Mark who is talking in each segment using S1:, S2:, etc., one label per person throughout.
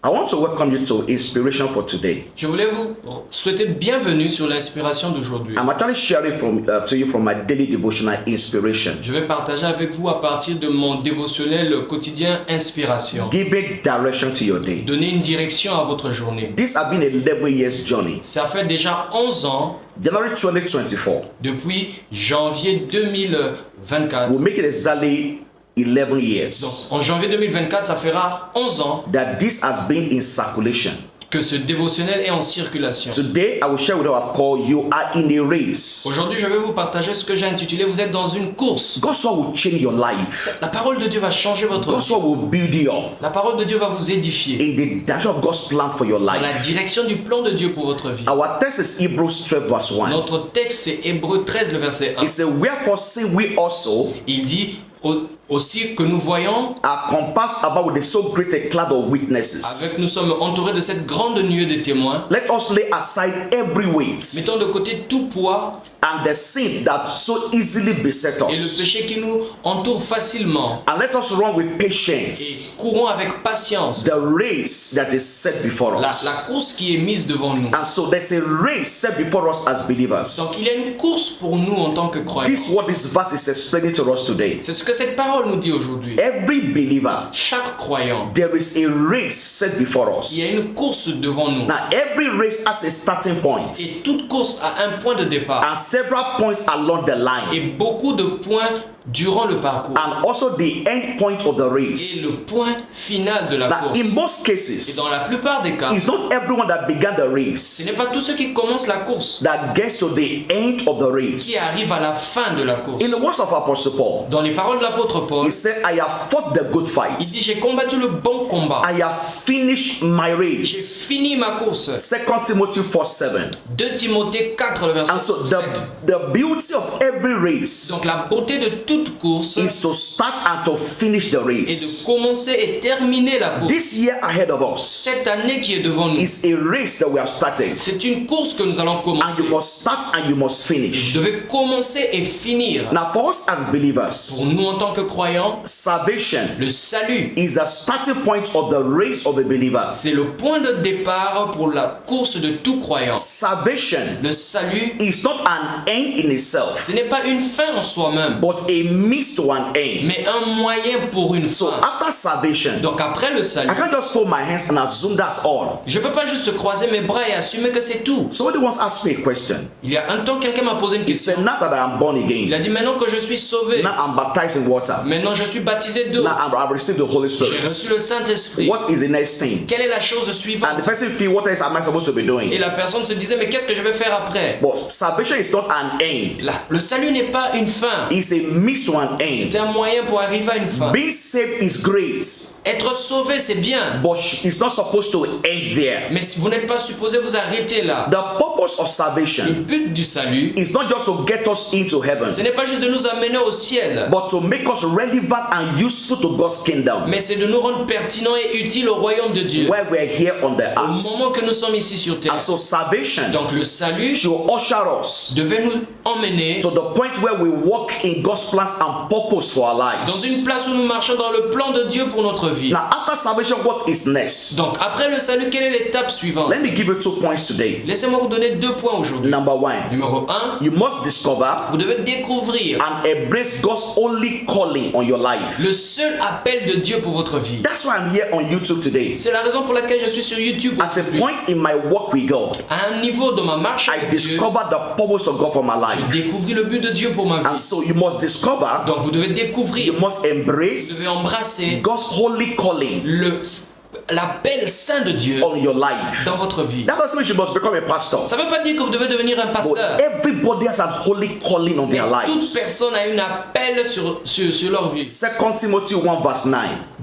S1: I want to welcome you to Inspiration for Today.
S2: Je voulais vous souhaiter bienvenue sur l'inspiration d'aujourd'hui.
S1: I'm actually sharing to you from my daily devotional Inspiration.
S2: Je vais partager avec vous à partir de mon dévotionnel quotidien Inspiration.
S1: Giving direction to your day.
S2: Donner une direction à votre journée.
S1: This has been a 11 years journey.
S2: Ça fait déjà 11 ans,
S1: January 2024.
S2: depuis janvier 2024.
S1: We'll make it exactly 11
S2: Donc,
S1: years
S2: en janvier 2024, ça fera 11 ans
S1: that this has been in circulation.
S2: que ce dévotionnel est en circulation.
S1: Today, I will share with you what I've called You Are in a Race.
S2: Aujourd'hui, je vais vous partager ce que j'ai intitulé Vous êtes dans une course.
S1: God's word will change your life.
S2: La parole de Dieu va changer votre
S1: God's
S2: vie.
S1: word will build you up
S2: La parole de Dieu va vous édifier
S1: in the direction of God's plan for your
S2: dans la
S1: life.
S2: direction du plan de Dieu pour votre vie.
S1: Our text is Hebrews 12 verse 1.
S2: Notre texte, c'est Hébreux 13, le verset 1.
S1: It says, Wherefore say we also
S2: Il dit aussi que nous voyons,
S1: are compassed about with so great a cloud of witnesses.
S2: avec nous sommes entourés de cette grande nuée de témoins,
S1: Let us lay aside every weight
S2: mettons de côté tout poids
S1: and the sin that so easily beset
S2: et le
S1: us.
S2: péché qui nous entoure facilement
S1: And let us run with
S2: et
S1: patience
S2: courons avec patience
S1: the race that is set before us.
S2: la course qui est mise devant nous.
S1: And so there's a race set before us as believers.
S2: Donc il y a une course pour nous en tant que croyants.
S1: This is what this verse is explaining to us today.
S2: C'est ce que cette parole nous dit aujourd'hui.
S1: Every believer,
S2: Chaque croyant,
S1: there is a race set before
S2: il y
S1: us.
S2: a une course devant nous.
S1: Now, every race has a starting point
S2: Et toute course a un point de départ
S1: and several points along the line,
S2: et beaucoup de points durant le parcours.
S1: and also the end point of the
S2: Et
S1: race.
S2: le point final de la
S1: Now,
S2: course.
S1: in most
S2: Et
S1: cases,
S2: dans la plupart des cas,
S1: it's not everyone that began the
S2: ce
S1: race
S2: n'est pas tous ceux qui commencent la course
S1: that gets to the end of the race.
S2: qui arrivent à la fin de la course.
S1: In the words of Apostle Paul,
S2: Dans les paroles de l'apôtre Paul,
S1: he said, I have fought the good
S2: il
S1: fight.
S2: dit j'ai combattu le bon combat.
S1: I have finished my
S2: J'ai
S1: race.
S2: fini ma course.
S1: 2 Timothy 4:7.
S2: 2 Timothée 4, le verset
S1: And so
S2: 7.
S1: the beauty of every race
S2: Donc la beauté de toute course
S1: is to start and to finish the
S2: est
S1: race.
S2: de commencer et terminer la course.
S1: This year ahead of us
S2: Cette année qui est devant nous,
S1: is a race that we have started.
S2: c'est une course que nous allons
S1: And
S2: commencer.
S1: you must start and you must finish.
S2: Vous devez commencer et finir.
S1: Now, for us as believers,
S2: Pour nous en tant que croyants,
S1: salvation
S2: le salut,
S1: is a starting point of the race of the believers.
S2: c'est le point de départ pour la course de tout croyant.
S1: Salvation
S2: Le salut,
S1: is not an end in itself,
S2: ce n'est pas une fin en soi-même,
S1: but a means to an end.
S2: mais un moyen pour une
S1: So
S2: fin.
S1: after salvation,
S2: Donc après le
S1: I
S2: salut,
S1: can't just fold my hands and assume that's all.
S2: je ne peux pas juste croiser mes bras et assumer que c'est tout.
S1: Somebody once asked me a question.
S2: Il y a un temps, quelqu'un m'a posé une
S1: He
S2: question.
S1: said, now that I am born
S2: Il a
S1: again,
S2: dit maintenant que je suis sauvé,
S1: now I'm baptized in water,
S2: maintenant je suis baptisé d'eau,
S1: now I've received the Holy
S2: j'ai
S1: Spirit.
S2: reçu le Saint-Esprit.
S1: What is the next thing?
S2: Quelle est la chose
S1: And
S2: suivante?
S1: the person feel, what else am I supposed to be
S2: Et
S1: doing?
S2: la personne se disait, mais qu'est-ce que je vais faire après?
S1: But salvation is not an end.
S2: Le salut n'est pas une fin,
S1: It's a means to an end.
S2: c'est un moyen pour arriver à une fin.
S1: Being saved is great,
S2: Être sauvé, c'est bien,
S1: but it's not supposed to end there.
S2: mais vous n'êtes pas supposé vous arrêter là.
S1: The purpose of
S2: Le
S1: salvation
S2: but du salut,
S1: is not just to get us into heaven,
S2: ce n'est pas juste de nous amener au ciel,
S1: but to make us relevant and useful to God's kingdom
S2: mais c'est de nous rendre pertinents et utiles au royaume de Dieu
S1: where we're here on the
S2: au
S1: earth.
S2: moment que nous sommes ici sur terre.
S1: And so salvation
S2: Donc le salut
S1: should usher us
S2: devait nous emmener
S1: to the point where we walk in God's plans and purpose for our
S2: dans
S1: lives.
S2: une place où nous marchons dans le plan de Dieu pour notre vie.
S1: Now, after salvation, what is next?
S2: Donc après le salut, quelle est l'étape suivante?
S1: Let me give you 2 points today.
S2: Laissez-moi vous donner 2 points aujourd'hui.
S1: Number 1,
S2: Numéro 1,
S1: you must discover
S2: vous devez découvrir
S1: and embrace God's only calling on your life.
S2: le seul appel de Dieu pour votre vie.
S1: That's why I'm here on YouTube today.
S2: C'est la raison pour laquelle je suis sur YouTube
S1: At a
S2: aujourd'hui.
S1: point in my walk with God,
S2: À un niveau de ma marche
S1: I
S2: avec Dieu,
S1: discovered the purpose of God for my life.
S2: découvrir le but de Dieu pour ma
S1: And
S2: vie.
S1: so you must discover,
S2: Donc vous devez
S1: you
S2: découvrir,
S1: must
S2: vous
S1: embrace
S2: devez embrasser
S1: God's holy calling
S2: l'appel saint de Dieu
S1: on your life.
S2: dans votre vie.
S1: That doesn't mean you must become a pastor.
S2: Ça ne veut pas dire que vous devez devenir un
S1: But
S2: pasteur.
S1: everybody has a holy calling on
S2: Mais
S1: their
S2: toute
S1: lives.
S2: personne a un appel sur leur vie.
S1: 2 Timothy 1 verse 9.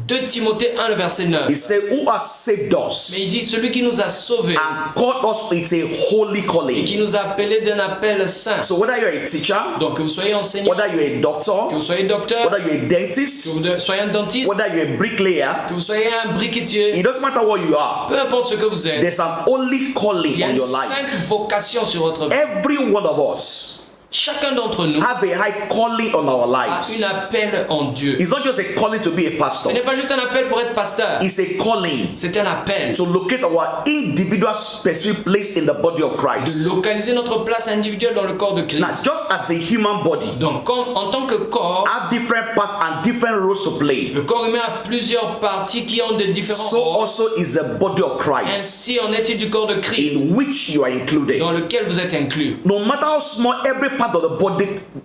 S2: 2 Timothée 1, le verset 9.
S1: He said, who has saved us
S2: Mais il dit, celui qui nous a sauvés
S1: and called us with a holy
S2: et
S1: calling.
S2: qui nous a appelés d'un appel saint.
S1: So whether you're a teacher,
S2: Donc que vous soyez enseignant,
S1: whether you're a
S2: que
S1: doctor,
S2: vous soyez docteur,
S1: whether you're a
S2: que
S1: dentist,
S2: vous soyez un dentiste,
S1: whether you're a bricklayer,
S2: que vous soyez un briquetier,
S1: it doesn't matter what you are.
S2: peu importe ce que vous êtes,
S1: There's an holy
S2: il
S1: calling
S2: y a
S1: on
S2: une
S1: your life.
S2: sainte vocation sur votre vie.
S1: Every one of us
S2: chacun d'entre nous
S1: have a high calling on our
S2: a
S1: lives.
S2: un appel en Dieu.
S1: It's not just a calling to be a
S2: Ce
S1: pastor.
S2: n'est pas juste un appel pour être pasteur.
S1: It's a calling
S2: C'est un appel
S1: to locate our individual specific place in the body of
S2: de
S1: Christ.
S2: localiser notre place individuelle dans le corps de
S1: Now,
S2: Christ.
S1: just as a human body
S2: Donc, en tant que corps,
S1: have different parts and different roles to play,
S2: le corps humain a plusieurs parties qui ont des différents
S1: so
S2: rôles.
S1: also is the body of Christ,
S2: Ainsi en est-il du corps de Christ,
S1: in which you are included.
S2: dans lequel vous êtes inclus.
S1: No matter how small every part of the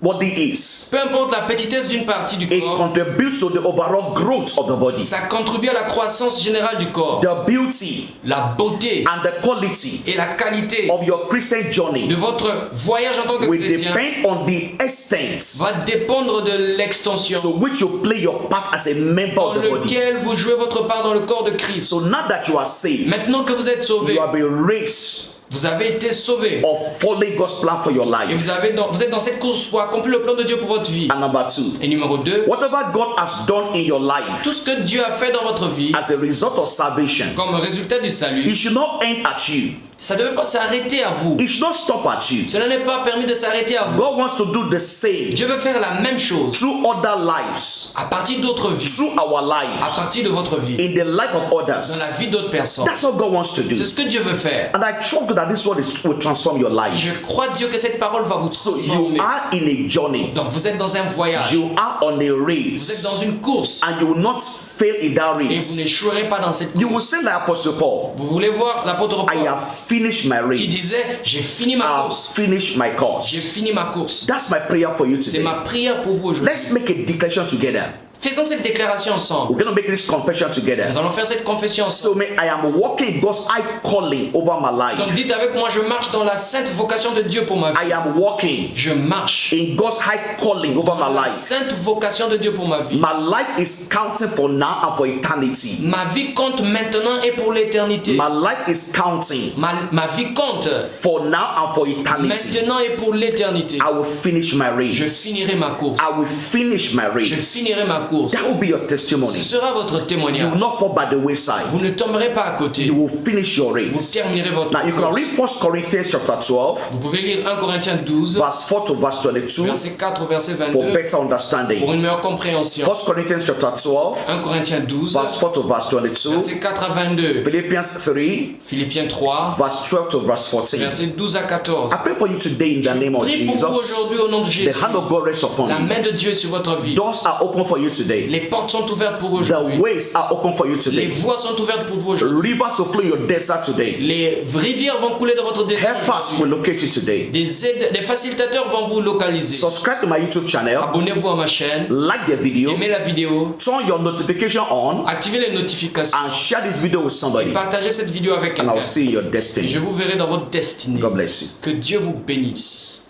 S1: body is,
S2: Peu importe la petitesse d'une partie du
S1: it
S2: corps,
S1: contributes to the overall growth of the body.
S2: ça contribue à la croissance générale du corps.
S1: The beauty
S2: La beauté
S1: and the quality
S2: et la qualité
S1: of your Christian
S2: de
S1: journey
S2: votre voyage en tant que
S1: will
S2: chrétien
S1: depend on the extent
S2: va dépendre de l'extension
S1: to which you play your part as a member
S2: dans
S1: of the body.
S2: lequel vous jouez votre part dans le corps de Christ.
S1: So now that you are saved,
S2: Maintenant que vous êtes sauvé,
S1: you have been raised
S2: vous avez été sauvé
S1: of following God's plan for your
S2: et
S1: life.
S2: vous êtes dans cette course pour accomplir le plan de Dieu pour votre vie.
S1: And number two,
S2: Et numéro 2,
S1: whatever God has done in your life
S2: tout ce que Dieu a fait dans votre vie
S1: as a result of salvation,
S2: comme résultat du
S1: it
S2: salut,
S1: should not end at you.
S2: ça ne devait pas s'arrêter à vous.
S1: It should not stop at you.
S2: Cela n'est pas permis de s'arrêter à vous.
S1: God wants to do the same
S2: Dieu veut faire la même chose
S1: through other lives,
S2: à partir d'autres vies,
S1: through our
S2: à
S1: lives,
S2: partir de votre vie,
S1: in the life of
S2: dans
S1: others.
S2: la vie d'autres personnes.
S1: That's what God wants to do.
S2: C'est ce que Dieu veut faire.
S1: And I trust that this word will transform your life.
S2: Je crois Dieu que cette parole va vous
S1: So you
S2: transformer.
S1: are in a journey.
S2: Donc vous êtes dans un voyage,
S1: You are on a
S2: vous êtes
S1: race.
S2: dans une course
S1: And you will not fail in that
S2: et vous
S1: race.
S2: n'échouerez pas dans cette
S1: You will
S2: course.
S1: say like Apostle Paul,
S2: Vous voulez voir l'apôtre
S1: I
S2: Paul
S1: have finished my
S2: qui
S1: race.
S2: disait j'ai fini ma
S1: I have
S2: course,
S1: finished my
S2: j'ai
S1: course.
S2: fini ma course.
S1: That's my prayer for you
S2: C'est
S1: today.
S2: ma prière pour vous aujourd'hui.
S1: Let's make a declaration together.
S2: Faisons cette déclaration ensemble.
S1: We're going to make this confession together.
S2: Nous allons faire cette confession ensemble.
S1: So may I am walking God's high calling over my
S2: Donc
S1: life.
S2: dites avec moi, je marche dans la sainte vocation de Dieu pour ma vie.
S1: I am walking
S2: Je marche
S1: in God's high calling over my
S2: dans la
S1: life.
S2: sainte vocation de Dieu pour ma vie.
S1: My life is counting for now and for eternity.
S2: Ma vie compte maintenant et pour l'éternité.
S1: My life is counting
S2: Ma vie compte
S1: for now and for eternity.
S2: maintenant et pour l'éternité.
S1: I will finish my
S2: Je
S1: race.
S2: finirai ma course.
S1: I will finish my
S2: Je
S1: race.
S2: finirai ma course.
S1: That will be your
S2: Ce
S1: testimony.
S2: sera votre
S1: You will
S2: témoignage.
S1: not fall by the wayside.
S2: Vous ne tomberez pas à côté.
S1: You will finish your
S2: Vous
S1: race.
S2: terminerez votre
S1: Now you can
S2: course.
S1: read 1 Corinthians chapter 12,
S2: Vous pouvez lire 1 Corinthiens 12,
S1: verse 4 to verse 22
S2: verset 4 au verset
S1: for
S2: 22,
S1: better
S2: pour
S1: understanding.
S2: une meilleure compréhension.
S1: 1 Corinthians chapter 12,
S2: 1 Corinthiens 12,
S1: verse 4 to verse 22.
S2: verset 4 à 22.
S1: Philippians 3,
S2: Philippiens 3,
S1: verse 12 to verse 14.
S2: verset 12 à 14.
S1: I pray for you today in the name of
S2: Prie pour vous
S1: Jesus.
S2: aujourd'hui au nom de Jésus.
S1: The hand of God rests upon
S2: La
S1: you.
S2: main de Dieu est sur votre vie.
S1: Doors are open for you today.
S2: Les portes sont ouvertes pour
S1: The
S2: aujourd'hui.
S1: ways are open for you
S2: Les
S1: today.
S2: voies sont ouvertes pour vous aujourd'hui.
S1: Rivers will flow in your desert today.
S2: Les rivières vont couler dans votre désert
S1: Helpers
S2: aujourd'hui.
S1: will locate you today.
S2: Des facilitateurs vont vous localiser.
S1: Subscribe to my YouTube channel.
S2: Abonnez-vous à ma chaîne.
S1: Like the video.
S2: Aimez la vidéo.
S1: Turn your notification on
S2: Activez les notifications.
S1: and share this video with somebody.
S2: Partagez cette vidéo avec
S1: And I'll
S2: quelqu'un.
S1: see your
S2: Je
S1: destiny.
S2: vous verrai dans votre destinée.
S1: God bless you.
S2: Que Dieu vous bénisse.